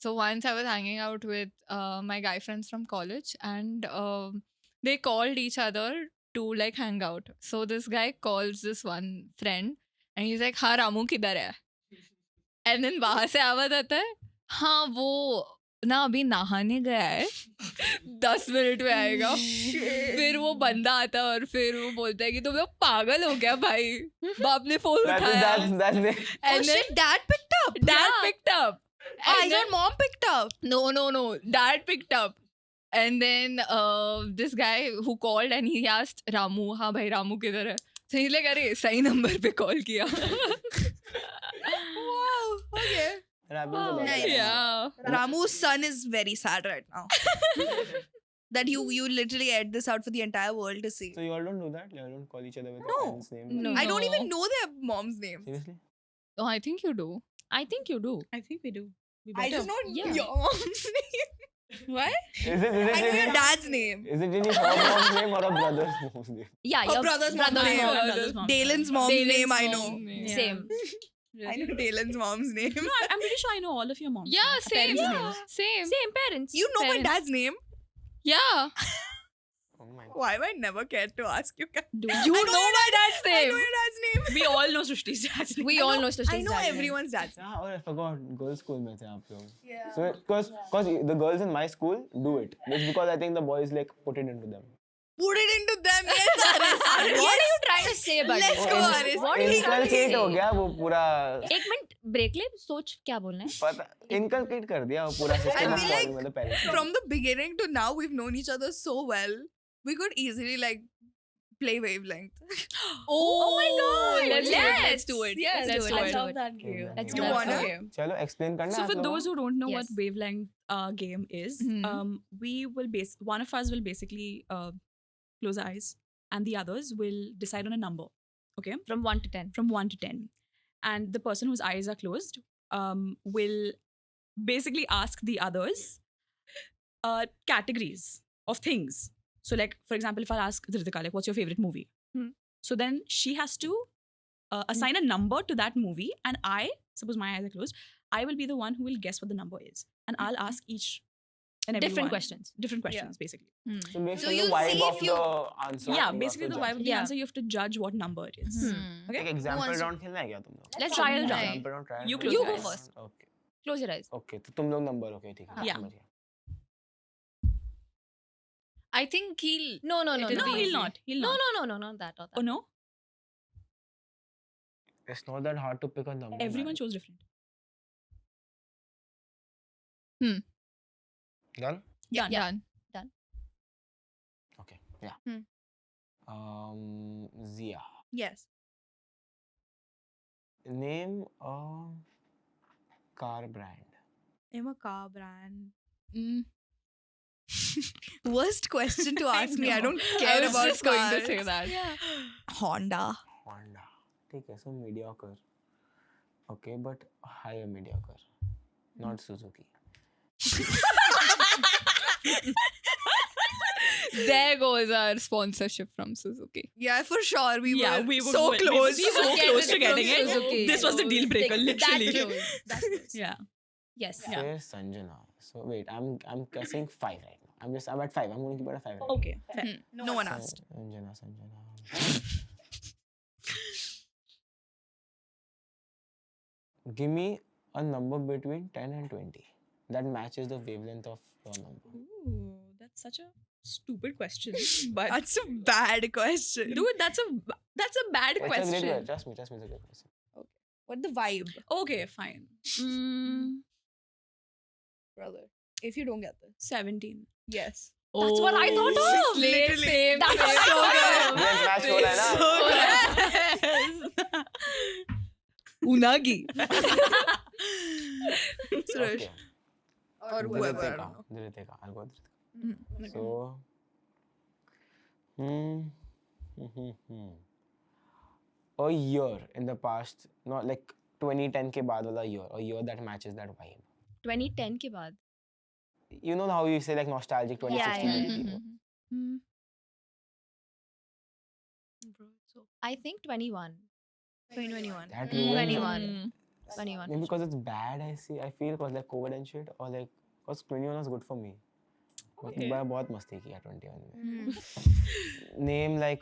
So once I was hanging out with my guy friends from college, and they called each other to like hang out. So this guy calls this one friend, and he's like, "हाँ रामू किधर है?" And then वहां से आवाज आता है, "हाँ वो ना अभी नहाने गया है, 10 मिनट में आएगा." फिर वो बंदा आता है और फिर वो बोलता है कि तुम लोग पागल हो क्या भाई, बाप ने फोन उठाया. That's the Oh And then shit, dad picked up. dad picked up. I And then- thought mom picked up. No. Dad picked up. And then this guy who called and he asked Ramu, हाँ भाई रामू किधर है? So he's like, अरे सही number पे call किया. Wow. Okay. It happens a lot. Nice. Yeah. Ramu's son is very sad right now. That you literally aired this out for the entire world to see. So you all don't do that? You all don't call each other with No. their parents' name? No. I don't even know their mom's name. Seriously? Oh, I think you do. I think you do. I think we do. We I better. just know Yeah. your mom's name. Why? Is it I know your in dad's name. is it in her mom's name or her brother's mom's name? Yeah, Her your brother's mom's name. Brother's mom. Dalen's mom's Dalen's name I know. mom's name. Yeah. Same. I know Dalen's mom's name. No, I'm pretty sure I know all of your moms. Yeah, same. Parents' Yeah. names. Same. Same parents. You know my Parents. dad's name? Yeah. Oh my god. Why have I never cared to ask you guys? You I know your my dad's I name. know your dad's name. We all know Srishti's dad's name. We all know Srishti's I know dad's name. everyone's dad's name. Yeah, oh, I forgot. Girls' school में थे आप लोग. Yeah. So, because the girls in my school do it. It's because I think the boys like put it into them. Put it into them. Yes, Aris. What are you trying to say about Let's it? go, Aris. What are you trying to say? Inculcate हो गया वो पूरा. एक minute break ले, सोच क्या बोलना है. पता inculcate कर दिया वो पूरा system I feel like में the parents. From the beginning to now, we've known each other so well. We could easily like play wavelength. Oh my God. Let's do it. Yes, Let's do let's it. do it. that game. Let's You do it. wanna? Okay. चलो explain करना. So आप for लोगों those को. who don't know Yes. what wavelength game is, Mhm. we will one of us will basically close our eyes, and the others will decide on a number. Okay, From 1 to 10. from 1 to 10, and the person whose eyes are closed will basically ask the others categories of things. So, like for example, if I ask Dhritika, like, what's your favorite movie? Hmm. So then she has to assign a number to that movie, and I, suppose my eyes are closed, I will be the one who will guess what the number is, and I'll ask each and every Different one questions. different questions, basically. So based So on the you'll vibe see of if you- the answer. Yeah, you have basically to the judge. vibe of the Yeah. answer, you have to judge what number it is. Hmm. Okay. एक example wants to- round खेलना है क्या तुम लोग? Let's Trial trial round. round. Example round, trial You round. close You your go eyes. first. Okay. Close your eyes. Okay, तो तुम लोग number okay ठीक है. Yeah. समझ गया. I think he'll. No, no, no. It'll no. No, be he'll easy. not. He'll No, not. no, no, no, not that. Not Oh that. no, It's not that hard to pick a number. everyone man. chose different. Done? Done. Done. Okay. Yeah. Hmm. Zia. Yes. Name a car brand. Name a car brand. Mm. Worst question to ask me. I know. don't I care was about just going to cars. say that. Honda. Honda. ठीक है, so mediocre. Okay, but higher mediocre. Not Suzuki. There goes our sponsorship from Suzuki. Yeah, for sure. We Yeah, were we were so we close. were so Get close it to getting from it. Suzuki. This was the deal breaker, literally. That close. That close. Yeah. Yes. Yeah. Say Sanjana. So wait, I'm guessing 5 right now. I'm at 5. I'm going to keep it at 5 right Okay. Fair. No one asked. now. Sanjana. Give me a number between 10 and 20 that matches the wavelength of your number. Ooh, that's such a stupid question. But That's a bad question. dude, that's a bad It's a great question. question. Trust me, it's a great question. What the vibe, Okay, fine. brother? If you don't get this. 17. Yes. That's what I thought of. Literally. Same. That's same. so good. Yes, match हो रहा है ना? Unagi. Suresh. Okay. Or whoever. I don't know. Dhritika. I'll go Dhritika. Mm. So, a year in the past, not like 2010 के बाद वाला year, a year that matches that vibe. 2010 के बाद. You know how you say like nostalgic 2016. Yeah, yeah, 2018? Hmm. I think 21. 2021. That Mm. ruined 21. Funny one. Maybe because it's bad, I feel because like COVID and shit, or like because 21 was good for me. Okay. मैं बहुत मस्ती किया 21 में. Hmm. Name like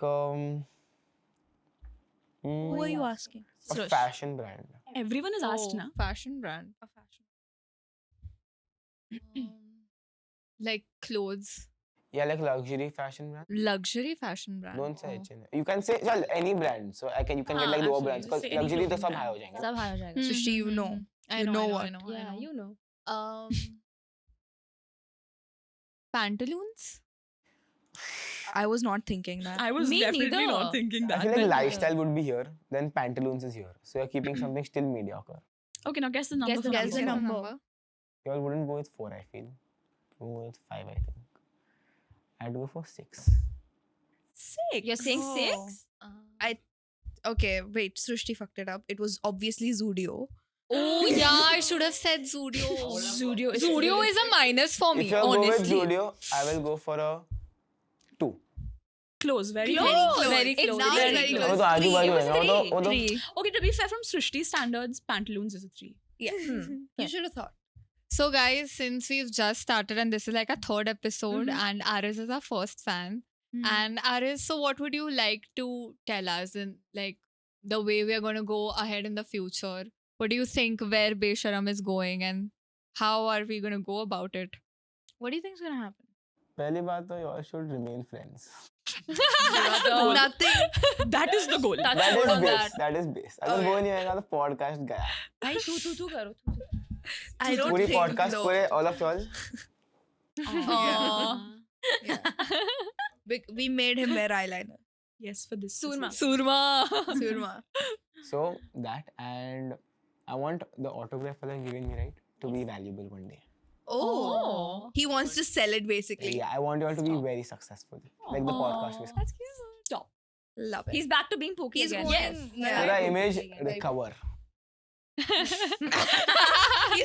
Who are you asking? a fashion brand. Everyone is asked now. Fashion brand. A fashion. Like clothes. Yeah, like luxury fashion brand. Luxury fashion brand. Don't say Oh. H&M. You can say chal, any brand. So you can get like lower absolutely. brands because Say any luxury to clothing सब brand. high हो जाएंगे. सब high हो जाएगा. Srishti, you know. I You know, know I know, what? I know, I Yeah, know. you know. Pantaloons? I was not thinking that. I was Me definitely neither. not thinking I that. feel like but- lifestyle would be here, then pantaloons is here. So you're keeping something still mediocre. Okay, now guess the number. Guess the for number. this Guess the one. number. You all wouldn't go with 4, I feel. You would go with 5, I think. I'd go for 6. 6. You're saying Oh. 6? Okay, wait. Srishti fucked it up. It was obviously Zudio. Oh yeah, I should have said Zudio. Zudio is Zudio is a minus for me, If you'll go with honestly. Zudio, I will go for a 2. close, very Close. close. Very It's close. now Very very close. वो close. तो आजू बाजू है ना, वो तो 3. Okay, to be fair, from Srishti's standards, pantaloons is a 3. Yeah. You should have thought. So guys, since we've just started and this is like a third episode and Aris is our first fan. And Aris, so what would you like to tell us in like the way we are going to go ahead in the future? What do you think where Besharam is going and how are we going to go about it? What do you think is going to happen? पहली बात तो you all should remain friends. Nothing. That is the goal. That is base. That is base. अगर वो नहीं आएगा तो podcast गया. भाई तू करो. I don't पूरी think podcast no. पूरे all of y'all. We made him wear eyeliner. Yes, for this. Surma. Surma. Surma. So that, and I want the autograph that you're giving me, right, to be valuable one day. Oh. He wants to sell it basically. Yeah, I want you all to be very successful, like the podcast. We That's cute. Stop. Love it. He's back to being pokey He's again. going. Yes. Yeah. Pura image recover. He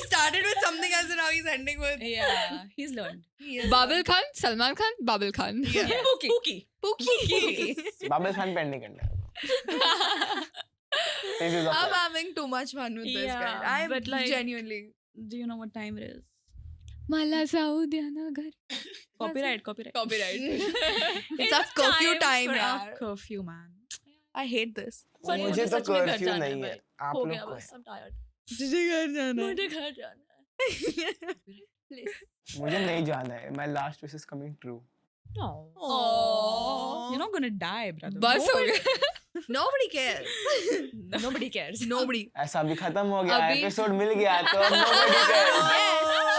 started with something else and now he's ending with. Yeah, he's learned. Babel Khan, Salman Khan, Babel Khan. Yeah. Pookie. Pookie. Babel Khan पे नहीं करना है. This is a I'm fact. having too much fun with this guy. Yeah, I'm but like- genuinely. Do you know what time it is? Mala Saudyanagar. Copyright. It's a curfew time, yaar. Curfew, man. I hate this. But मुझे मुझे तो सच में घर curfew जाना है नहीं है. भाई. आप हो लोग गया को बस. है. I'm tired. तुझे घर जाना है. मुझे घर जाना है. Please. मुझे नहीं जाना है. My last wish is coming true. No. Aww. You're not gonna die, brother. बस हो गया. Nobody cares. Nobody cares. Nobody. ऐसा भी खत्म हो गया. अभी- एपिसोड मिल गया तो अब nobody cares.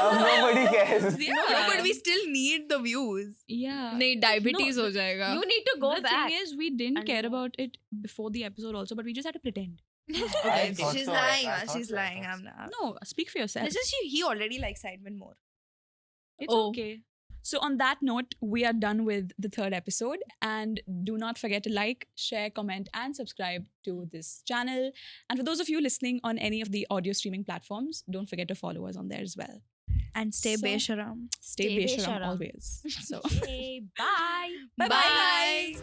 अब nobody cares. No, but we still need the views. Yeah. नहीं डायबिटीज हो जाएगा. You need to go the back. thing is, we didn't and care go. about it before the episode also, but we just had to pretend. I thought She's so, lying. I thought She's so, I lying. thought I'm not. No, speak for yourself. Listen, he already likes Sidemen more. It's Oh. okay. So on that note, we are done with the third episode. And do not forget to like, share, comment, and subscribe to this channel. And for those of you listening on any of the audio streaming platforms, don't forget to follow us on there as well. And stay So- Besharam. Stay Stay Besharam Besharam. always. So Okay, bye. Bye, guys.